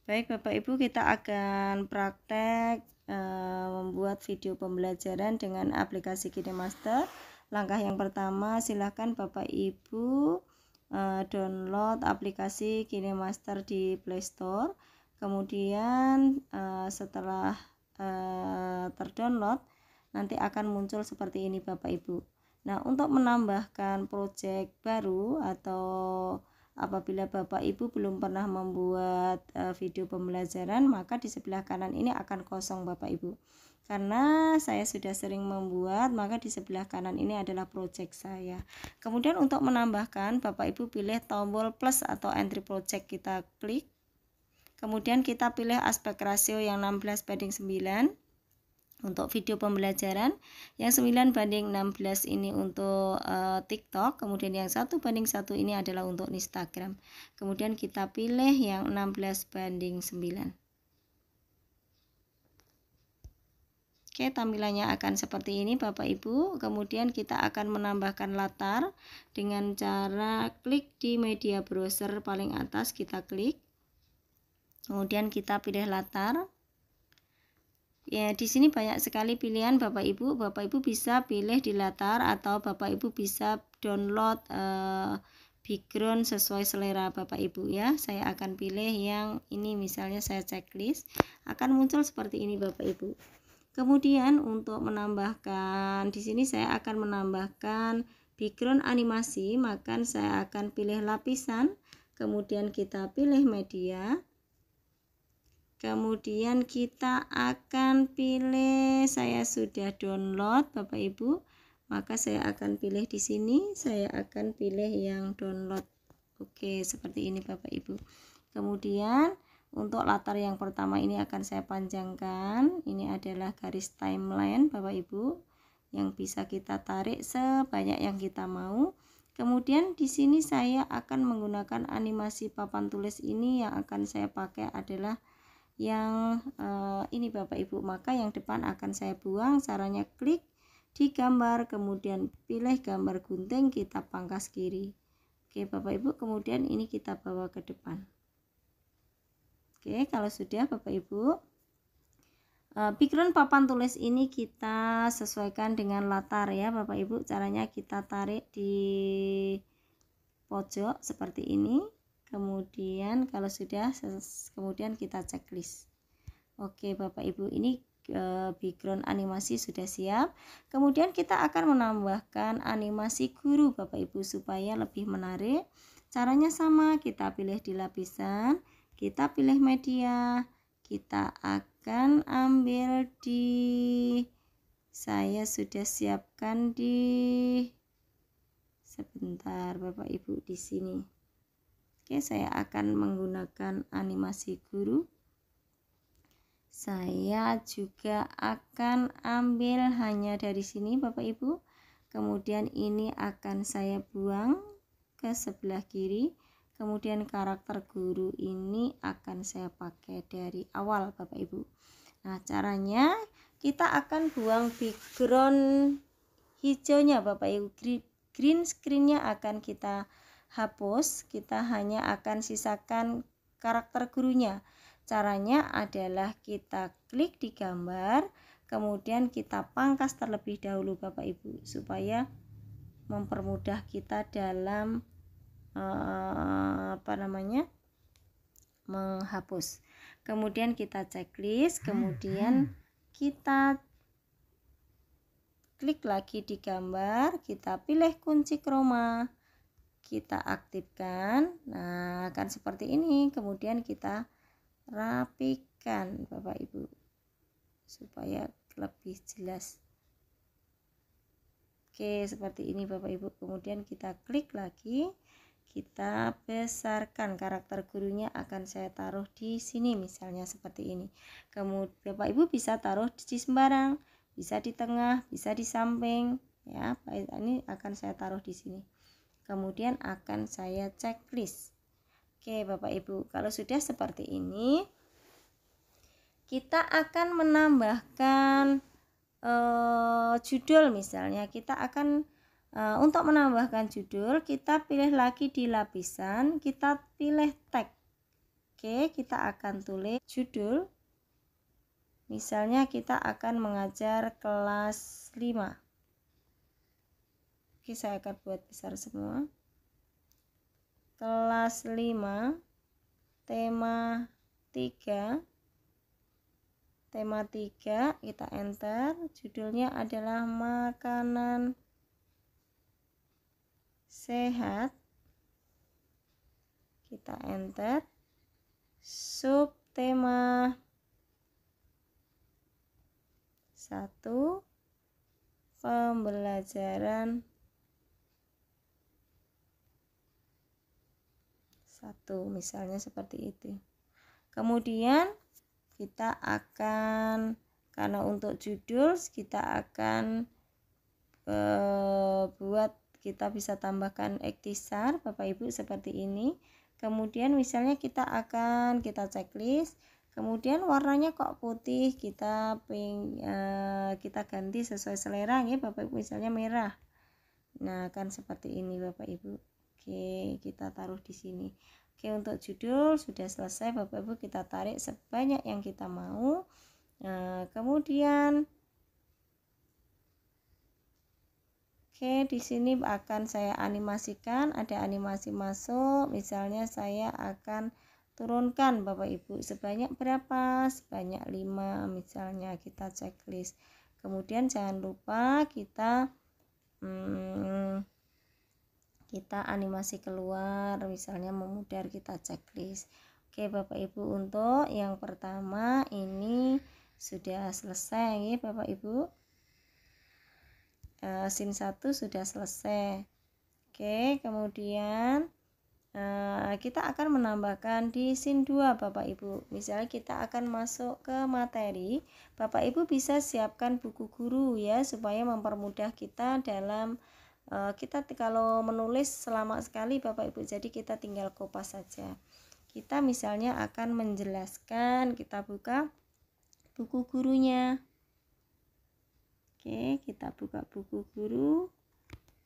Baik Bapak Ibu, kita akan praktek membuat video pembelajaran dengan aplikasi KineMaster. Langkah yang pertama, silakan Bapak Ibu download aplikasi KineMaster di Play Store. Kemudian setelah terdownload, nanti akan muncul seperti ini Bapak Ibu. Nah, untuk menambahkan project baru atau apabila Bapak Ibu belum pernah membuat video pembelajaran, maka di sebelah kanan ini akan kosong Bapak Ibu. Karena saya sudah sering membuat, maka di sebelah kanan ini adalah project saya. Kemudian untuk menambahkan, Bapak Ibu pilih tombol plus atau entry project, kita klik. Kemudian kita pilih aspek rasio yang 16:9 untuk video pembelajaran, yang 9:16 ini untuk TikTok, kemudian yang 1:1 ini adalah untuk Instagram. Kemudian kita pilih yang 16:9. Oke, tampilannya akan seperti ini Bapak Ibu. Kemudian kita akan menambahkan latar dengan cara klik di media browser paling atas, kita klik. Kemudian kita pilih latar. Ya, di sini banyak sekali pilihan Bapak Ibu. Bapak Ibu bisa pilih di latar atau Bapak Ibu bisa download background sesuai selera Bapak Ibu ya. Saya akan pilih yang ini, misalnya saya checklist. Akan muncul seperti ini Bapak Ibu. Kemudian untuk menambahkan, di sini saya akan menambahkan background animasi, maka saya akan pilih lapisan. Kemudian kita pilih media. Kemudian kita akan pilih, saya sudah download Bapak Ibu, maka saya akan pilih di sini, saya akan pilih yang download. Oke, seperti ini Bapak Ibu. Kemudian untuk latar yang pertama ini akan saya panjangkan. Ini adalah garis timeline Bapak Ibu yang bisa kita tarik sebanyak yang kita mau. Kemudian di sini saya akan menggunakan animasi papan tulis ini, yang akan saya pakai adalah yang ini Bapak Ibu, maka yang depan akan saya buang. Caranya klik di gambar, kemudian pilih gambar gunting, kita pangkas kiri. Oke Bapak Ibu, kemudian ini kita bawa ke depan. Oke, kalau sudah Bapak Ibu, background papan tulis ini kita sesuaikan dengan latar ya Bapak Ibu. Caranya kita tarik di pojok seperti ini. Kemudian kalau sudah, kemudian kita checklist. Oke Bapak Ibu, ini background animasi sudah siap. Kemudian kita akan menambahkan animasi guru Bapak Ibu supaya lebih menarik. Caranya sama, kita pilih di lapisan, kita pilih media, kita akan ambil di, saya sudah siapkan di, sebentar Bapak Ibu, di sini. Oke, saya akan menggunakan animasi guru. Saya juga akan ambil hanya dari sini Bapak Ibu. Kemudian ini akan saya buang ke sebelah kiri. Kemudian karakter guru ini akan saya pakai dari awal Bapak Ibu. Nah, caranya kita akan buang background hijaunya Bapak Ibu. Green screen-nya akan kita hapus, kita hanya akan sisakan karakter gurunya. Caranya adalah kita klik di gambar, kemudian kita pangkas terlebih dahulu Bapak Ibu, supaya mempermudah kita dalam menghapus. Kemudian kita checklist, kemudian kita klik lagi di gambar, kita pilih kunci chroma, kita aktifkan. Nah, akan seperti ini. Kemudian kita rapikan Bapak Ibu supaya lebih jelas. Oke, seperti ini Bapak Ibu. Kemudian kita klik lagi, kita besarkan karakter gurunya, akan saya taruh di sini misalnya seperti ini. Kemudian Bapak Ibu bisa taruh di sembarang, bisa di tengah, bisa di samping ya. Ini akan saya taruh di sini. Kemudian akan saya checklist. Oke Bapak Ibu, kalau sudah seperti ini, kita akan menambahkan judul misalnya. Kita akan untuk menambahkan judul, kita pilih lagi di lapisan, kita pilih tag. Oke, kita akan tulis judul. Misalnya kita akan mengajar kelas 5. Oke, saya akan buat besar semua. Kelas 5, tema 3. Tema 3, kita enter. Judulnya adalah makanan sehat. Kita enter. Subtema 1, pembelajaran 1, misalnya seperti itu. Kemudian kita akan, karena untuk judul kita akan buat, kita bisa tambahkan ikhtisar Bapak Ibu seperti ini. Kemudian misalnya kita checklist. Kemudian warnanya kok putih, kita ganti sesuai selera ya Bapak Ibu, misalnya merah. Nah, kan seperti ini Bapak Ibu. Oke, kita taruh di sini. Oke, untuk judul sudah selesai Bapak Ibu, kita tarik sebanyak yang kita mau. Nah, kemudian oke, di sini akan saya animasikan, ada animasi masuk. Misalnya saya akan turunkan Bapak Ibu sebanyak berapa? Sebanyak 5 misalnya, kita checklist. Kemudian jangan lupa kita animasi keluar, misalnya memudar, kita checklist. Oke Bapak Ibu, untuk yang pertama ini sudah selesai ya Bapak Ibu. Scene 1 sudah selesai. Oke, kemudian kita akan menambahkan di scene 2 Bapak Ibu. Misalnya kita akan masuk ke materi. Bapak Ibu bisa siapkan buku guru ya, supaya mempermudah kita dalam kita kalau menulis selama sekali Bapak Ibu, jadi kita tinggal kopas saja. Kita misalnya akan menjelaskan, kita buka buku gurunya. Oke, kita buka buku guru.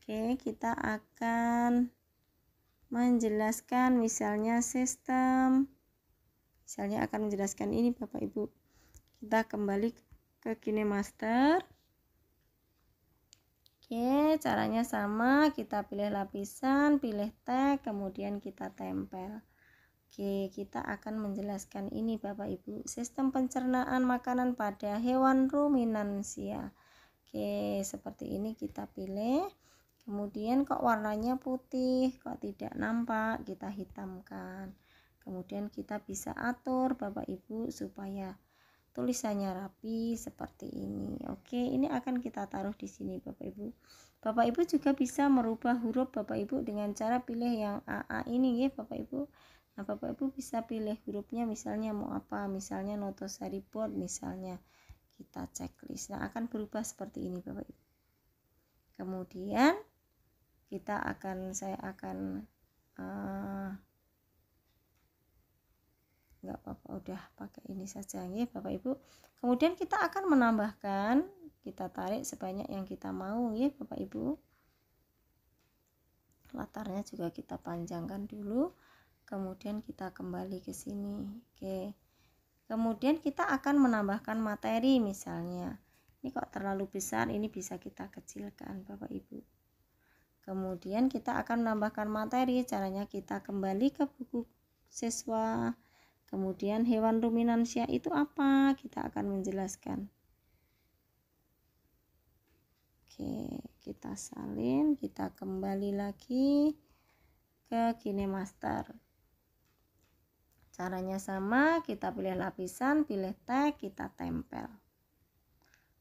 Oke, kita akan menjelaskan misalnya sistem. Misalnya akan menjelaskan ini Bapak Ibu. Kita kembali ke KineMaster. Oke, caranya sama, kita pilih lapisan, pilih tag, kemudian kita tempel. Oke, kita akan menjelaskan ini Bapak Ibu, sistem pencernaan makanan pada hewan ruminansia. Oke, seperti ini kita pilih. Kemudian kok warnanya putih, kok tidak nampak, kita hitamkan. Kemudian kita bisa atur Bapak Ibu supaya tulisannya rapi seperti ini. Oke, ini akan kita taruh di sini Bapak Ibu. Bapak Ibu juga bisa merubah huruf Bapak Ibu dengan cara pilih yang AA ini ya Bapak Ibu. Nah, Bapak Ibu bisa pilih hurufnya, misalnya mau apa, misalnya Notosari Board misalnya. Kita checklist. Nah, akan berubah seperti ini Bapak Ibu. Kemudian saya akan nggak apa-apa, udah pakai ini saja ya Bapak Ibu. Kemudian kita akan menambahkan, kita tarik sebanyak yang kita mau ya Bapak Ibu. Latarnya juga kita panjangkan dulu. Kemudian kita kembali ke sini. Oke. Kemudian kita akan menambahkan materi, misalnya ini kok terlalu besar, ini bisa kita kecilkan Bapak Ibu. Kemudian kita akan menambahkan materi, caranya kita kembali ke buku siswa. Kemudian hewan ruminansia itu apa? Kita akan menjelaskan. Oke, kita salin, kita kembali lagi ke KineMaster. Caranya sama, kita pilih lapisan, pilih tag, kita tempel.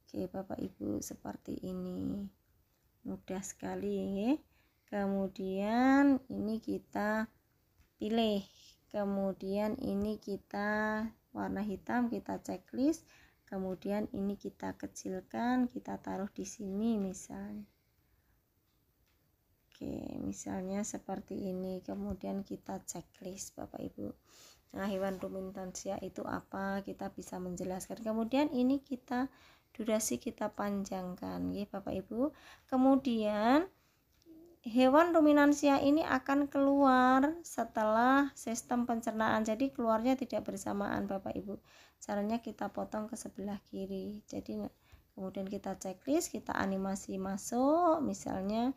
Oke Bapak Ibu, seperti ini. Mudah sekali ya. Kemudian ini kita pilih. Kemudian ini kita warna hitam, kita checklist. Kemudian ini kita kecilkan, kita taruh di sini misalnya. Oke, misalnya seperti ini. Kemudian kita checklist Bapak Ibu. Nah, hewan ruminansia itu apa? Kita bisa menjelaskan. Kemudian ini durasi kita panjangkan ya Bapak Ibu. Kemudian hewan ruminansia ini akan keluar setelah sistem pencernaan. Jadi keluarnya tidak bersamaan Bapak Ibu. Caranya kita potong ke sebelah kiri. Jadi kemudian kita checklist, kita animasi masuk. Misalnya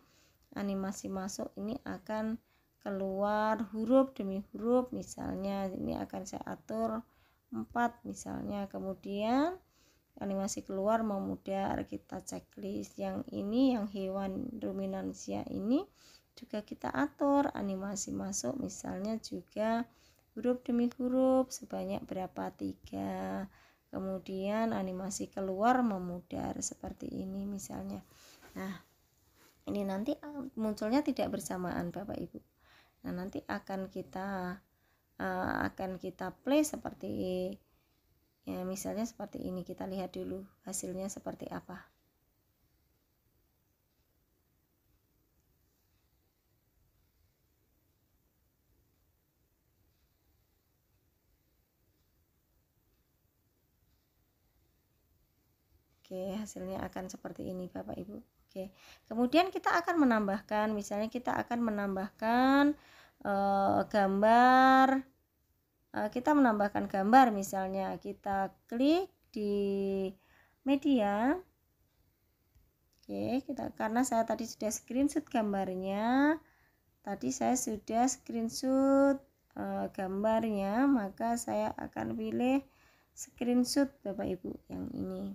animasi masuk ini akan keluar huruf demi huruf, misalnya ini akan saya atur 4 misalnya. Kemudian animasi keluar memudar, kita checklist. Yang ini yang hewan ruminansia ini juga kita atur animasi masuk, misalnya juga huruf demi huruf sebanyak berapa, 3. Kemudian animasi keluar memudar seperti ini misalnya. Nah, ini nanti munculnya tidak bersamaan Bapak Ibu. Nah, nanti akan kita play seperti ya, misalnya seperti ini. Kita lihat dulu hasilnya seperti apa. Oke, hasilnya akan seperti ini Bapak Ibu. Oke, kemudian kita akan menambahkan, misalnya kita akan menambahkan gambar. Kita menambahkan gambar, misalnya kita klik di media. Oke, karena saya tadi sudah screenshot gambarnya, gambarnya, maka saya akan pilih screenshot Bapak Ibu yang ini.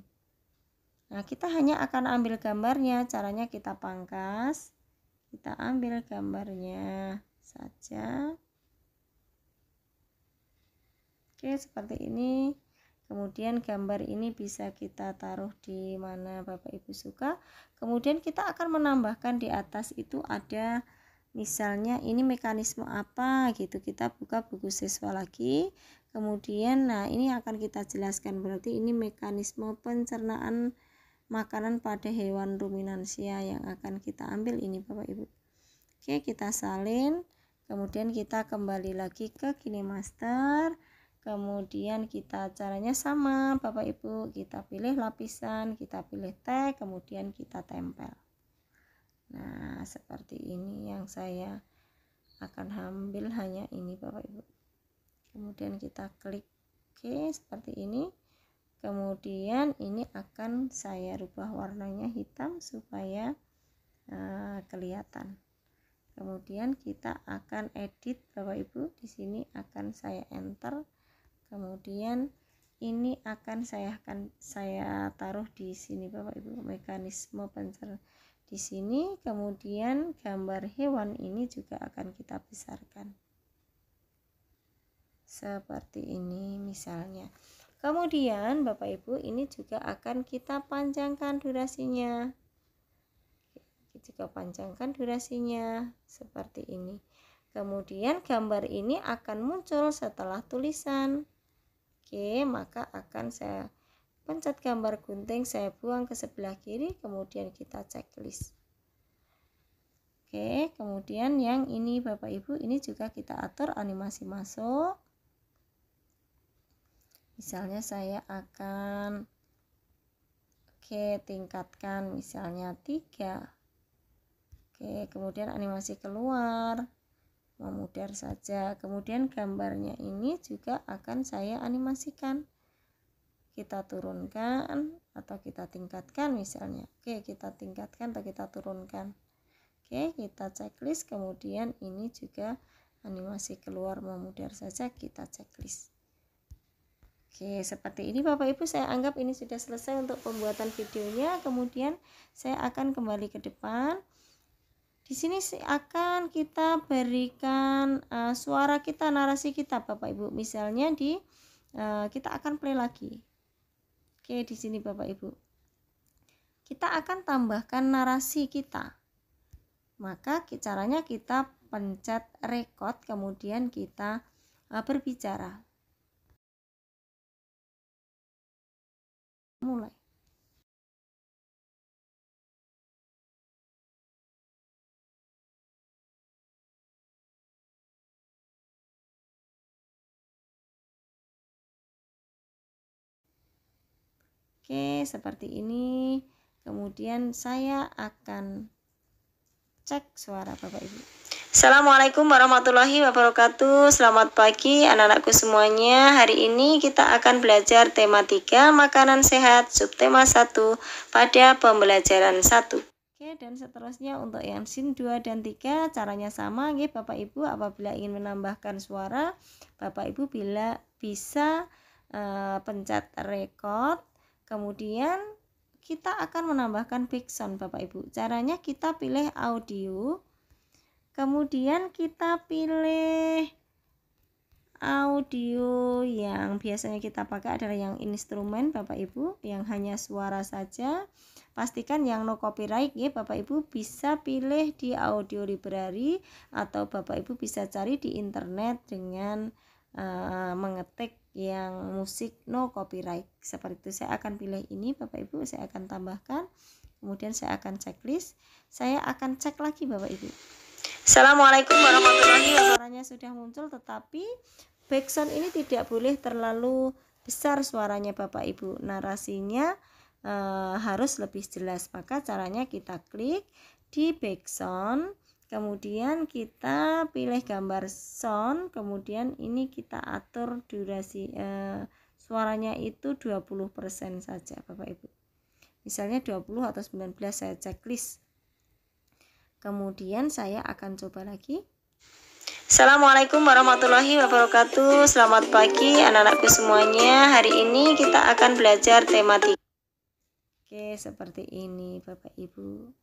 Nah, kita hanya akan ambil gambarnya. Caranya kita pangkas, kita ambil gambarnya saja. Oke, seperti ini. Kemudian gambar ini bisa kita taruh di mana Bapak Ibu suka. Kemudian kita akan menambahkan di atas itu ada misalnya ini mekanisme apa gitu. Kita buka buku siswa lagi. Kemudian nah ini akan kita jelaskan, berarti ini mekanisme pencernaan makanan pada hewan ruminansia yang akan kita ambil ini Bapak Ibu. Oke, kita salin. Kemudian kita kembali lagi ke KineMaster. Kemudian kita caranya sama Bapak Ibu, kita pilih lapisan, kita pilih tag, kemudian kita tempel. Nah, seperti ini yang saya akan ambil, hanya ini Bapak Ibu. Kemudian kita klik oke, seperti ini. Kemudian ini akan saya rubah warnanya hitam supaya kelihatan. Kemudian kita akan edit Bapak Ibu. Di sini akan saya enter. Kemudian ini akan saya taruh di sini Bapak Ibu, mekanisme pencernaan di sini. Kemudian gambar hewan ini juga akan kita besarkan seperti ini misalnya. Kemudian Bapak Ibu ini juga akan kita panjangkan durasinya. Kita panjangkan durasinya seperti ini. Kemudian gambar ini akan muncul setelah tulisan. Oke, maka akan saya pencet gambar gunting, saya buang ke sebelah kiri, kemudian kita checklist. Oke, kemudian yang ini Bapak Ibu ini juga kita atur animasi masuk. Misalnya saya akan tingkatkan misalnya 3. Oke, kemudian animasi keluar memudar saja. Kemudian gambarnya ini juga akan saya animasikan. Kita turunkan atau kita tingkatkan misalnya. Oke, kita tingkatkan atau kita turunkan. Oke, kita checklist. Kemudian ini juga animasi keluar memudar saja, kita checklist. Oke, seperti ini Bapak Ibu, saya anggap ini sudah selesai untuk pembuatan videonya. Kemudian saya akan kembali ke depan. Di sini akan kita berikan suara kita, narasi kita Bapak Ibu. Misalnya kita akan play lagi. Oke, di sini Bapak Ibu. Kita akan tambahkan narasi kita. Maka caranya kita pencet record, kemudian kita berbicara. Mulai. Oke, seperti ini. Kemudian saya akan cek suara Bapak Ibu. Assalamualaikum warahmatullahi wabarakatuh. Selamat pagi anak-anakku semuanya. Hari ini kita akan belajar tema 3 makanan sehat subtema 1 pada pembelajaran 1. Oke, dan seterusnya untuk yang sin 2 dan 3 caranya sama nggih Bapak Ibu. Apabila ingin menambahkan suara, Bapak Ibu bisa pencet record, kemudian kita akan menambahkan background Bapak Ibu. Caranya kita pilih audio, kemudian kita pilih audio yang biasanya kita pakai adalah yang instrumen Bapak Ibu, yang hanya suara saja. Pastikan yang no copyright ya Bapak Ibu. Bisa pilih di audio library atau Bapak Ibu bisa cari di internet dengan mengetik yang musik no copyright. Seperti itu saya akan pilih ini Bapak Ibu, saya akan tambahkan. Kemudian saya akan checklist. Saya akan cek lagi Bapak Ibu. Assalamualaikum warahmatullahi wabarakatuh. Suaranya sudah muncul, tetapi background ini tidak boleh terlalu besar suaranya Bapak Ibu. Narasinya harus lebih jelas. Maka caranya kita klik di background, kemudian kita pilih gambar sound, kemudian ini kita atur durasi suaranya itu 20% saja Bapak Ibu. Misalnya 20 atau 19 saya checklist. Kemudian saya akan coba lagi. Assalamualaikum warahmatullahi wabarakatuh. Selamat pagi anak-anakku semuanya. Hari ini kita akan belajar tema 3. Oke, seperti ini Bapak Ibu.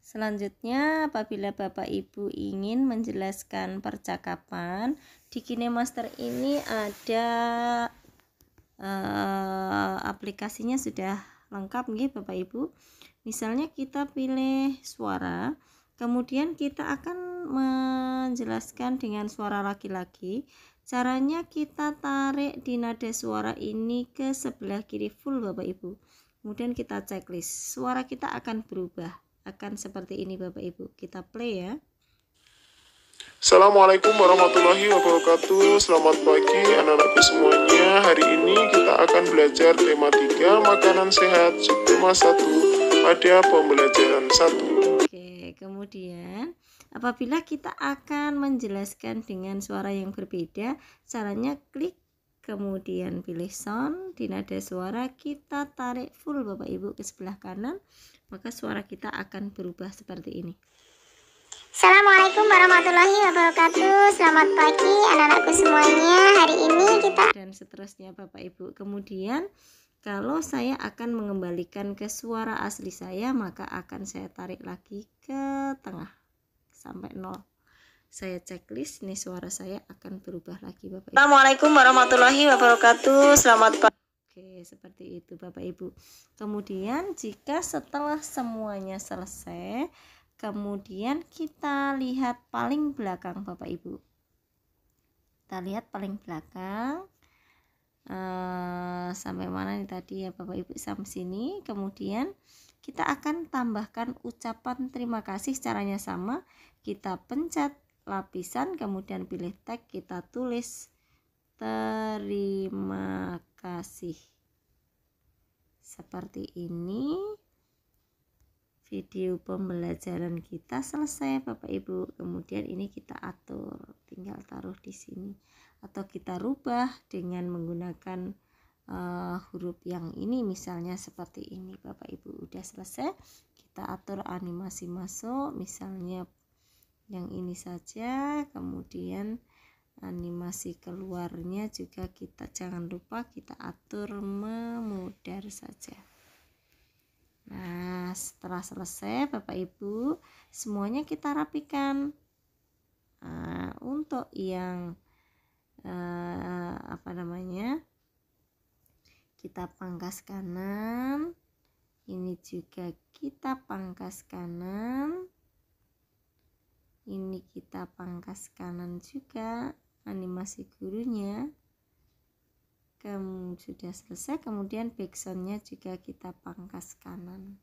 Selanjutnya, apabila Bapak Ibu ingin menjelaskan percakapan, di KineMaster ini ada aplikasinya sudah lengkap nih Bapak Ibu. Misalnya kita pilih suara, kemudian kita akan menjelaskan dengan suara laki-laki. Caranya kita tarik di nada suara ini ke sebelah kiri full Bapak Ibu. Kemudian kita checklist. Suara kita akan berubah, akan seperti ini Bapak Ibu. Kita play ya. Assalamualaikum warahmatullahi wabarakatuh. Selamat pagi anak-anakku semuanya. Hari ini kita akan belajar tema 3 makanan sehat subtema 1 pada pembelajaran 1. Oke, kemudian apabila kita akan menjelaskan dengan suara yang berbeda, caranya klik kemudian pilih sound, di nada suara kita tarik full Bapak Ibu ke sebelah kanan, maka suara kita akan berubah seperti ini. Assalamualaikum warahmatullahi wabarakatuh. Selamat pagi anak-anakku semuanya. Hari ini kita dan seterusnya Bapak Ibu. Kemudian kalau saya akan mengembalikan ke suara asli saya, maka akan saya tarik lagi ke tengah sampai 0. Saya checklist, nih suara saya akan berubah lagi Bapak Ibu. Assalamualaikum warahmatullahi wabarakatuh. Selamat pagi. Oke, seperti itu Bapak Ibu. Kemudian jika setelah semuanya selesai, kemudian kita lihat paling belakang Bapak Ibu. Kita lihat paling belakang sampai mana nih tadi ya Bapak Ibu, sampai sini. Kemudian kita akan tambahkan ucapan terima kasih. Caranya sama, kita pencet lapisan, kemudian pilih tag, kita tulis terima kasih seperti ini. Video pembelajaran kita selesai Bapak Ibu. Kemudian ini kita atur, tinggal taruh di sini atau kita rubah dengan menggunakan huruf yang ini, misalnya seperti ini Bapak Ibu. Udah selesai, kita atur animasi masuk, misalnya yang ini saja. Kemudian animasi keluarnya juga kita jangan lupa kita atur memudar saja. Nah, setelah selesai Bapak Ibu, semuanya kita rapikan. Nah, untuk yang kita pangkas kanan, ini juga kita pangkas kanan, ini kita pangkas kanan juga animasi gurunya. Sudah selesai, kemudian backsoundnya juga kita pangkas kanan.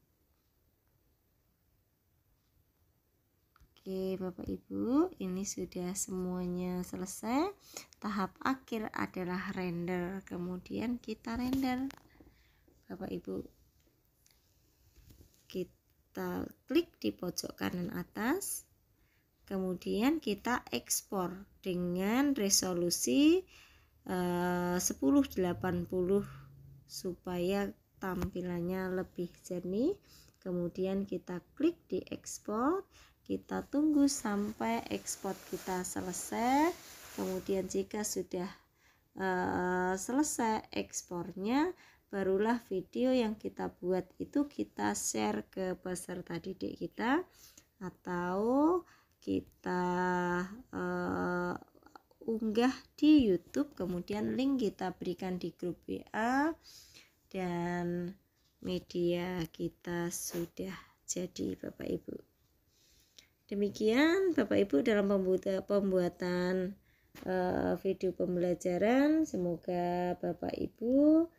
Oke Bapak Ibu, ini sudah semuanya selesai. Tahap akhir adalah render, kemudian kita render Bapak Ibu. Oke, kita klik di pojok kanan atas, kemudian kita ekspor dengan resolusi 1080 supaya tampilannya lebih jernih. Kemudian kita klik di ekspor, kita tunggu sampai ekspor kita selesai. Kemudian jika sudah selesai ekspornya, barulah video yang kita buat itu kita share ke peserta didik kita, atau kita unggah di YouTube, kemudian link kita berikan di grup WA, dan media kita sudah jadi Bapak Ibu. Demikian Bapak Ibu dalam pembuatan video pembelajaran. Semoga Bapak Ibu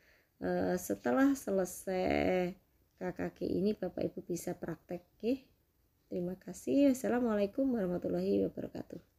setelah selesai KKG ini Bapak Ibu bisa praktek. Terima kasih. Wassalamualaikum warahmatullahi wabarakatuh.